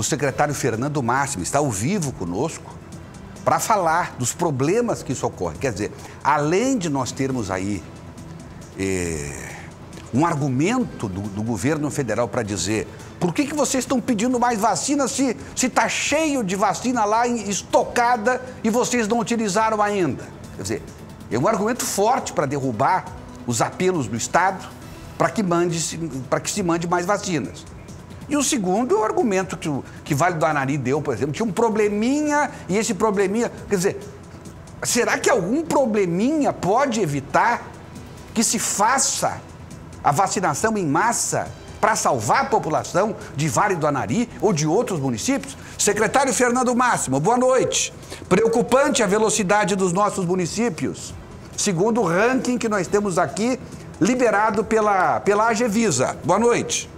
o secretário Fernando Máximo está ao vivo conosco para falar dos problemas que isso ocorre. Quer dizer, além de nós termos aí um argumento do governo federal para dizer por que vocês estão pedindo mais vacina se está cheio de vacina lá estocada e vocês não utilizaram ainda. Quer dizer, é um argumento forte para derrubar os apelos do Estado para que se mande mais vacinas. E o segundo é o argumento que Vale do Anari deu, por exemplo, tinha um probleminha e esse probleminha... Quer dizer, será que algum probleminha pode evitar que se faça a vacinação em massa para salvar a população de Vale do Anari ou de outros municípios? Secretário Fernando Máximo, boa noite. Preocupante a velocidade dos nossos municípios, segundo o ranking que nós temos aqui, liberado pela Agevisa. Boa noite.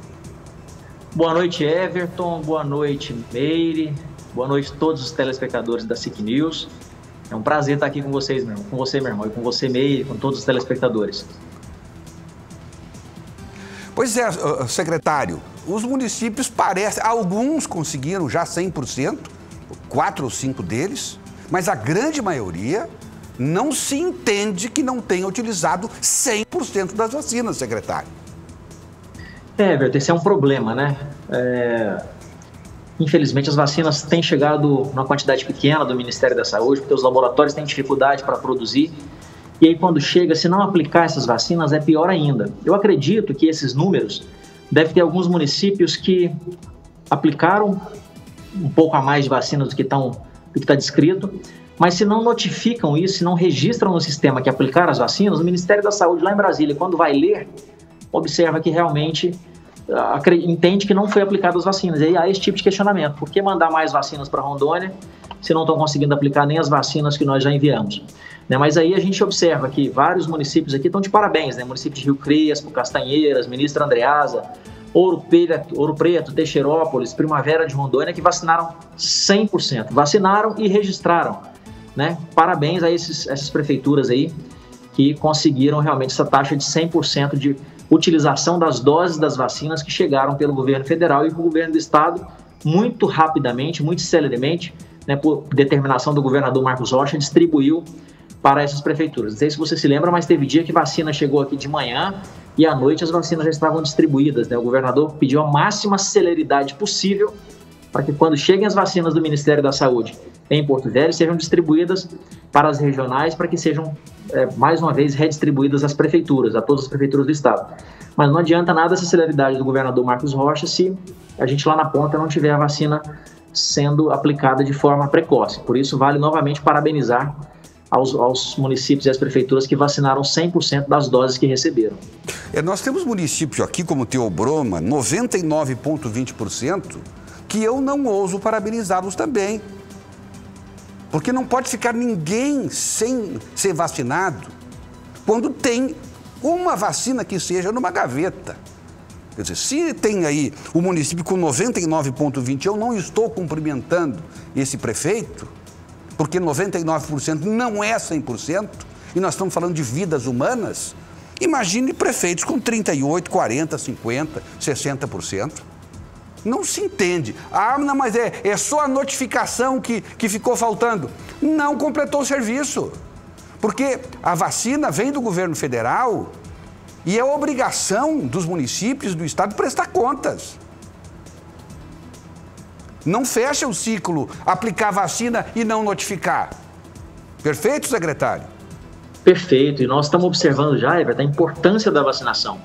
Boa noite, Everton. Boa noite, Meire. Boa noite a todos os telespectadores da SIC News. É um prazer estar aqui com vocês, meu irmão. Com você, meu irmão, e com você, Meire, com todos os telespectadores. Pois é, secretário, os municípios parecem, alguns conseguiram já 100%, 4 ou 5 deles, mas a grande maioria não se entende que não tenha utilizado 100% das vacinas, secretário. Everton, esse é um problema, né? Infelizmente, as vacinas têm chegado numa quantidade pequena do Ministério da Saúde, porque os laboratórios têm dificuldade para produzir. E aí, quando chega, se não aplicar essas vacinas, é pior ainda. Eu acredito que esses números devem ter alguns municípios que aplicaram um pouco a mais de vacinas do que está descrito, mas se não notificam isso, se não registram no sistema que aplicaram as vacinas, o Ministério da Saúde lá em Brasília, quando vai ler, observa que realmente entende que não foi aplicado as vacinas. E aí há esse tipo de questionamento. Por que mandar mais vacinas para Rondônia se não estão conseguindo aplicar nem as vacinas que nós já enviamos? Mas aí a gente observa que vários municípios aqui estão de parabéns, né? Município de Rio Crespo, Castanheiras, Ministro Andreasa, Ouro Preto, Teixeirópolis, Primavera de Rondônia, que vacinaram 100%. Vacinaram e registraram, né? Parabéns a essas prefeituras aí que conseguiram realmente essa taxa de 100% de utilização das doses das vacinas que chegaram pelo governo federal e pelo governo do estado muito rapidamente, muito celeremente, né, por determinação do governador Marcos Rocha, distribuiu para essas prefeituras. Não sei se você se lembra, mas teve dia que vacina chegou aqui de manhã e à noite as vacinas já estavam distribuídas, né? O governador pediu a máxima celeridade possível para que quando cheguem as vacinas do Ministério da Saúde em Porto Velho sejam distribuídas para as regionais, para que sejam, mais uma vez, redistribuídas às prefeituras, a todas as prefeituras do estado. Mas não adianta nada essa celeridade do governador Marcos Rocha se a gente lá na ponta não tiver a vacina sendo aplicada de forma precoce. Por isso, vale novamente parabenizar aos municípios e às prefeituras que vacinaram 100% das doses que receberam. Nós temos municípios aqui, como Teobroma, 99,20%, que eu não ouso parabenizá-los também. Porque não pode ficar ninguém sem ser vacinado quando tem uma vacina que seja numa gaveta. Quer dizer, se tem aí o município com 99,20%, eu não estou cumprimentando esse prefeito, porque 99% não é 100%, e nós estamos falando de vidas humanas. Imagine prefeitos com 38%, 40%, 50%, 60%. Não se entende. Ah, não, mas é só a notificação que ficou faltando. Não completou o serviço. Porque a vacina vem do governo federal e é obrigação dos municípios, do estado, prestar contas. Não fecha o ciclo aplicar vacina e não notificar. Perfeito, secretário? Perfeito. E nós estamos observando já, Everton, a importância da vacinação.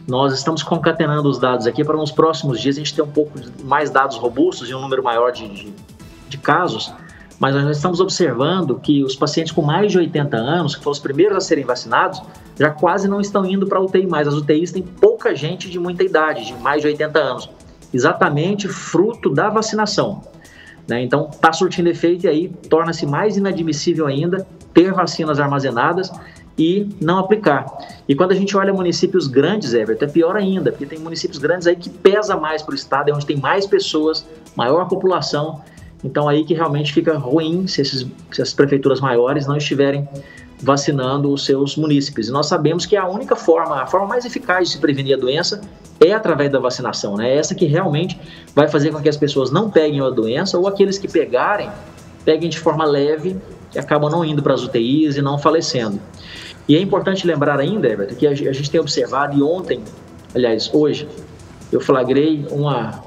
Nós estamos concatenando os dados aqui para nos próximos dias a gente ter um pouco mais dados robustos e um número maior de casos, mas nós estamos observando que os pacientes com mais de 80 anos, que foram os primeiros a serem vacinados, já quase não estão indo para a UTI mais. As UTIs têm pouca gente de muita idade, de mais de 80 anos, exatamente fruto da vacinação, né? Então está surtindo efeito e aí torna-se mais inadmissível ainda ter vacinas armazenadas e não aplicar. E quando a gente olha municípios grandes, Everton, é pior ainda, porque tem municípios grandes aí que pesa mais para o estado, é onde tem mais pessoas, maior população. Então aí que realmente fica ruim se essas prefeituras maiores não estiverem vacinando os seus munícipes. E nós sabemos que a forma mais eficaz de se prevenir a doença é através da vacinação, né? É essa que realmente vai fazer com que as pessoas não peguem a doença, ou aqueles que peguem de forma leve e acabam não indo para as UTIs e não falecendo. E é importante lembrar ainda, Everton, que a gente tem observado, e ontem, aliás, hoje, eu flagrei uma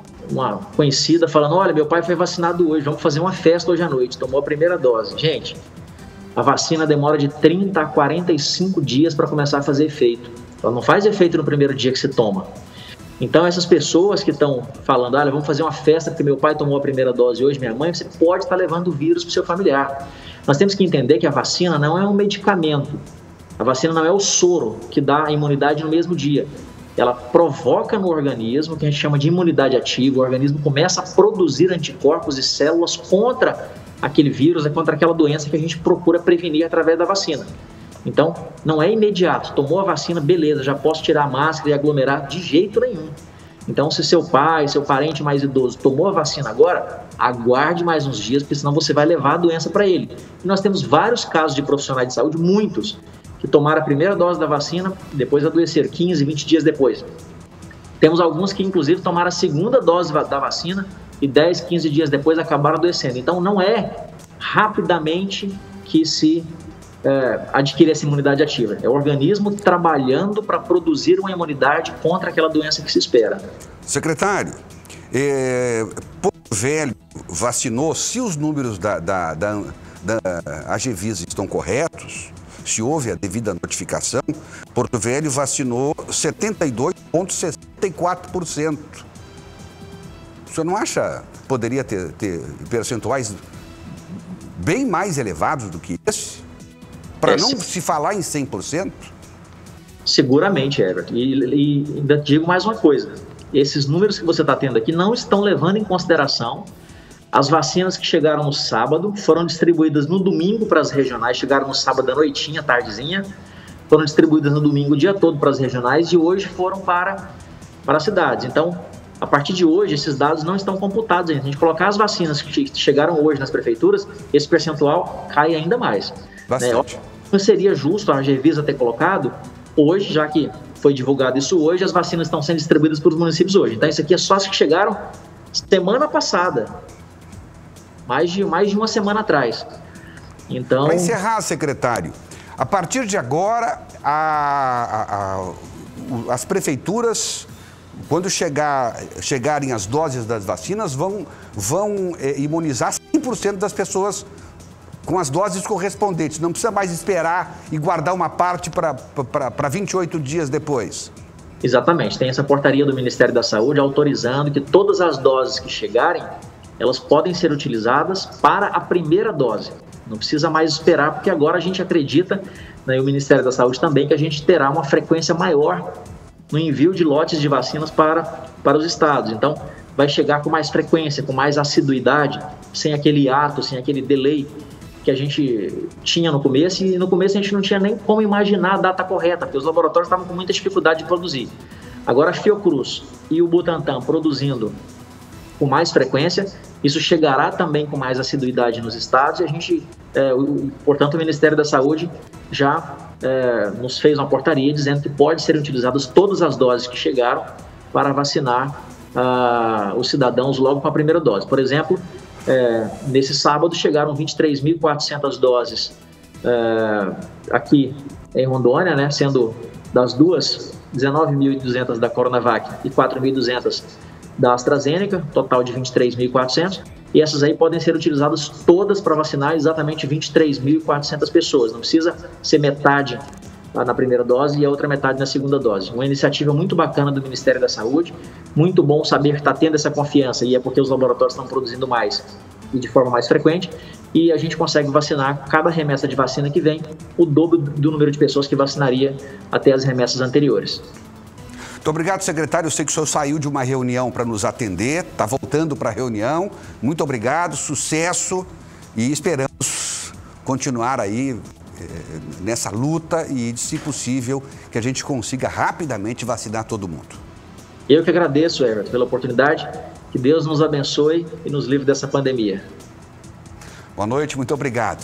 conhecida falando: olha, meu pai foi vacinado hoje, vamos fazer uma festa hoje à noite, tomou a primeira dose. Gente, a vacina demora de 30 a 45 dias para começar a fazer efeito. Ela não faz efeito no primeiro dia que se toma. Então, essas pessoas que estão falando: olha, vamos fazer uma festa porque meu pai tomou a primeira dose hoje, minha mãe, você pode estar levando o vírus para o seu familiar. Nós temos que entender que a vacina não é um medicamento. A vacina não é o soro que dá a imunidade no mesmo dia. Ela provoca no organismo o que a gente chama de imunidade ativa. O organismo começa a produzir anticorpos e células contra aquele vírus, contra aquela doença que a gente procura prevenir através da vacina. Então, não é imediato. Tomou a vacina, beleza, já posso tirar a máscara e aglomerar? De jeito nenhum. Então, se seu pai, seu parente mais idoso tomou a vacina agora, aguarde mais uns dias, porque senão você vai levar a doença para ele. E nós temos vários casos de profissionais de saúde, muitos, que tomaram a primeira dose da vacina, depois adoeceram 15, 20 dias depois. Temos alguns que, inclusive, tomaram a segunda dose da vacina e 10, 15 dias depois acabaram adoecendo. Então, não é rapidamente que se adquire essa imunidade ativa. É o organismo trabalhando para produzir uma imunidade contra aquela doença que se espera. Secretário, Porto Velho vacinou, se os números da Anvisa estão corretos, se houve a devida notificação, Porto Velho vacinou 72,64%. O senhor não acha que poderia ter percentuais bem mais elevados do que esse? Para não se falar em 100%? Seguramente, Everton. E ainda digo mais uma coisa. Esses números que você está tendo aqui não estão levando em consideração as vacinas que chegaram no sábado, foram distribuídas no domingo para as regionais, chegaram no sábado à noitinha, tardezinha, foram distribuídas no domingo o dia todo para as regionais e hoje foram para as cidades. Então, a partir de hoje, esses dados não estão computados ainda. Se a gente colocar as vacinas que chegaram hoje nas prefeituras, esse percentual cai ainda mais. Bastante. Não seria justo a Anvisa ter colocado hoje, já que foi divulgado isso hoje, as vacinas estão sendo distribuídas para os municípios hoje. Então, isso aqui é só as que chegaram semana passada, mais de uma semana atrás. Então, para encerrar, secretário, a partir de agora, as prefeituras, quando chegarem as doses das vacinas, vão imunizar 100% das pessoas com as doses correspondentes. Não precisa mais esperar e guardar uma parte para 28 dias depois. Exatamente. Tem essa portaria do Ministério da Saúde autorizando que todas as doses que chegarem, elas podem ser utilizadas para a primeira dose. Não precisa mais esperar, porque agora a gente acredita, né, e o Ministério da Saúde também, que a gente terá uma frequência maior no envio de lotes de vacinas para os estados. Então, vai chegar com mais frequência, com mais assiduidade, sem aquele ato, sem aquele delay que a gente tinha no começo, e no começo a gente não tinha nem como imaginar a data correta, porque os laboratórios estavam com muita dificuldade de produzir. Agora a Fiocruz e o Butantan produzindo com mais frequência, isso chegará também com mais assiduidade nos estados, e a gente, portanto, o Ministério da Saúde já nos fez uma portaria dizendo que pode ser utilizadas todas as doses que chegaram para vacinar os cidadãos logo com a primeira dose. Por exemplo, nesse sábado chegaram 23.400 doses aqui em Rondônia, né, sendo das duas, 19.200 da Coronavac e 4.200 da AstraZeneca, total de 23.400, e essas aí podem ser utilizadas todas para vacinar exatamente 23.400 pessoas. Não precisa ser metade na primeira dose e a outra metade na segunda dose. Uma iniciativa muito bacana do Ministério da Saúde, muito bom saber que está tendo essa confiança, e é porque os laboratórios estão produzindo mais e de forma mais frequente, e a gente consegue vacinar, cada remessa de vacina que vem, o dobro do número de pessoas que vacinaria até as remessas anteriores. Muito obrigado, secretário. Eu sei que o senhor saiu de uma reunião para nos atender, está voltando para a reunião. Muito obrigado, sucesso, e esperamos continuar aí nessa luta e, se possível, que a gente consiga rapidamente vacinar todo mundo. Eu que agradeço, Everton, pela oportunidade. Que Deus nos abençoe e nos livre dessa pandemia. Boa noite, muito obrigado.